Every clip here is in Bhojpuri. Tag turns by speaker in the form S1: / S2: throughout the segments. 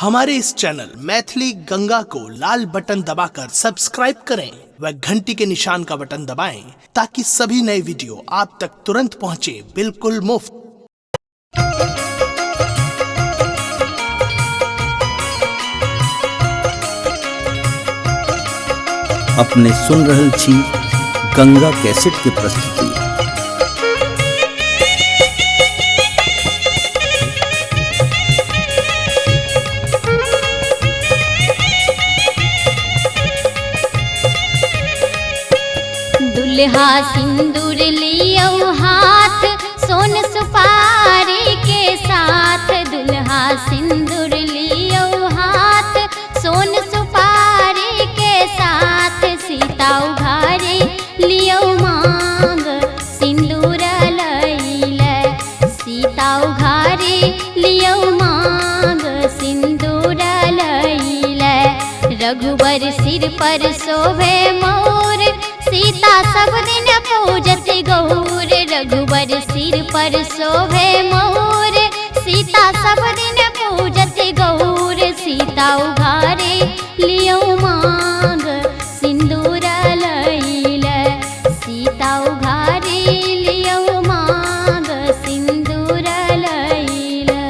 S1: हमारे इस चैनल मैथिली गंगा को लाल बटन दबाकर सब्सक्राइब करें व घंटी के निशान का बटन दबाएं ताकि सभी नए वीडियो आप तक तुरंत पहुंचे बिल्कुल मुफ्त।
S2: अपने सुन रहल छी गंगा कैसेट के प्रस्तुति।
S3: दुल्हा सिंदूर लियो हाथ सोन सुपारी के साथ, दुल्हा सिंदूर लियो हाथ सोन सुपारी के साथ, सीता उघारे लियो मांग सिंदूर लैले, सीता उघारे लियो मांग सिंदूर लैले, रघुबर सिर पर शोभे मोर सीता सब दिन पूजत गौर, रघुबर सिर पर शोभे मोर सीता सब दिन पूजत गौर, सीता उघारे लियो मांग सिंदूर लैले, सीता उघारे लियो मांग सिंदूर लैले।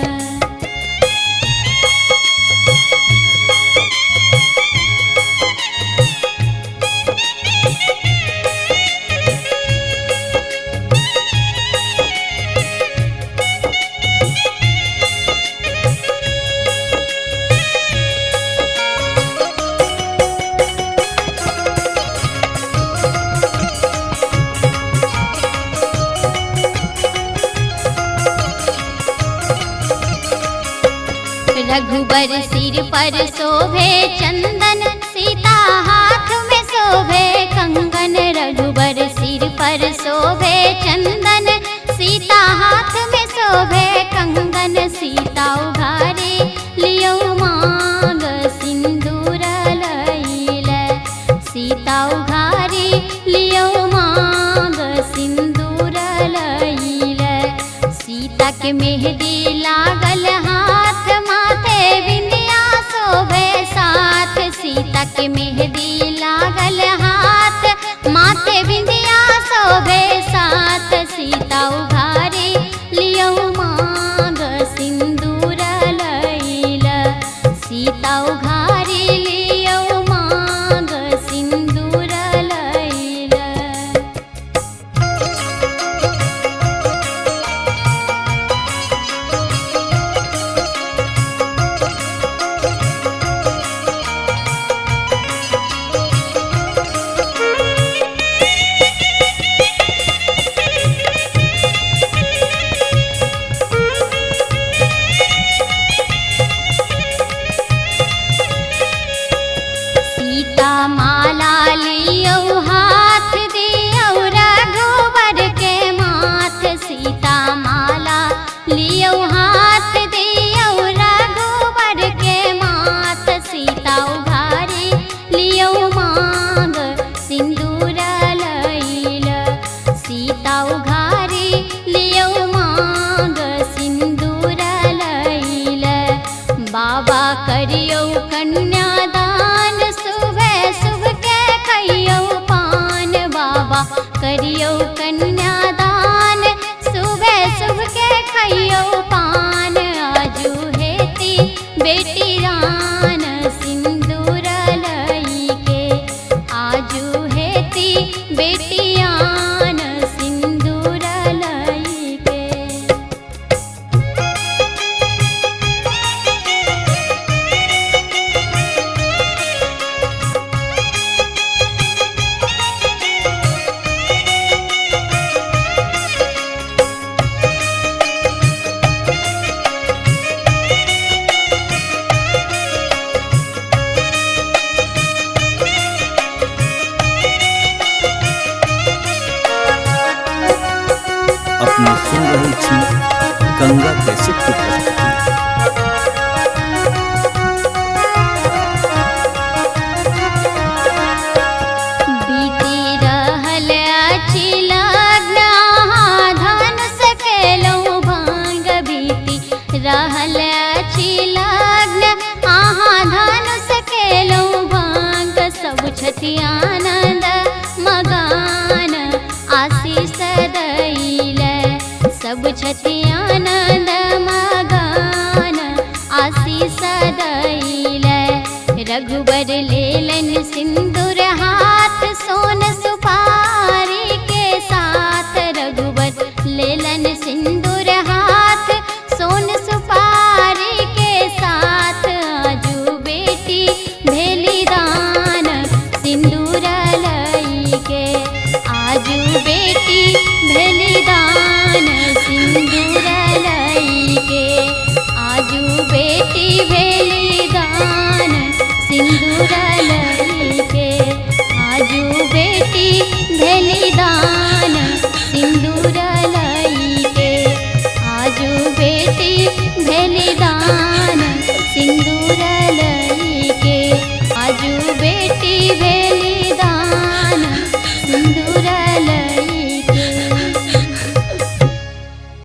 S3: रघुबर सिर पर शोभे चंदन सीता हाथ में शोभे कंगन, रघुबर सिर पर शोभे चंदन सीता हाथ में शोभे कंगन, सीता उघारे लियो मांग सिंदूर लैले, सीता उघारे लियो मांग सिंदूर लैले, सीता के मेहंदी लागल हाथ माथे बिंदिया शोभे साथ, सीता के मेहंदी लागल हाथ माथे बिंदिया शोभे साथ, सीता उघारे लियो मांग सिंदूर लैले, सीता उघारे लियो मांग सिंदूर लैले। सीता माला लियो हाथ दियो रघुबर के माथ, सीता माला लियो हाथ दियो रघुबर के माथ, सीता उघारे लियो मांग सिंदूर लैले, सीता उघारे लियो मांग सिंदूर लैले, बाबा करियो कन्यादान सुबह सुबह के खइयो पान, बाबा करियो कन्यादान सुबह सुबह के खइयो पान, आजू हेती बेटी रान सिंदूर लैके, आजू हेती बेटी रान सिंदूर लैके। आशीष दैले। रघुबर लेलन सिंदूर हाथ सोन सुपारी के साथ। रघुबर लेलन सिंदूर हाथ सोन सुपारी के साथ। आजू बेटी भेली दान सिंदूर लई के। आजू बेटी भेली दान सिंदूर लई के। आजू बेटी भेली दान सिंदूर लई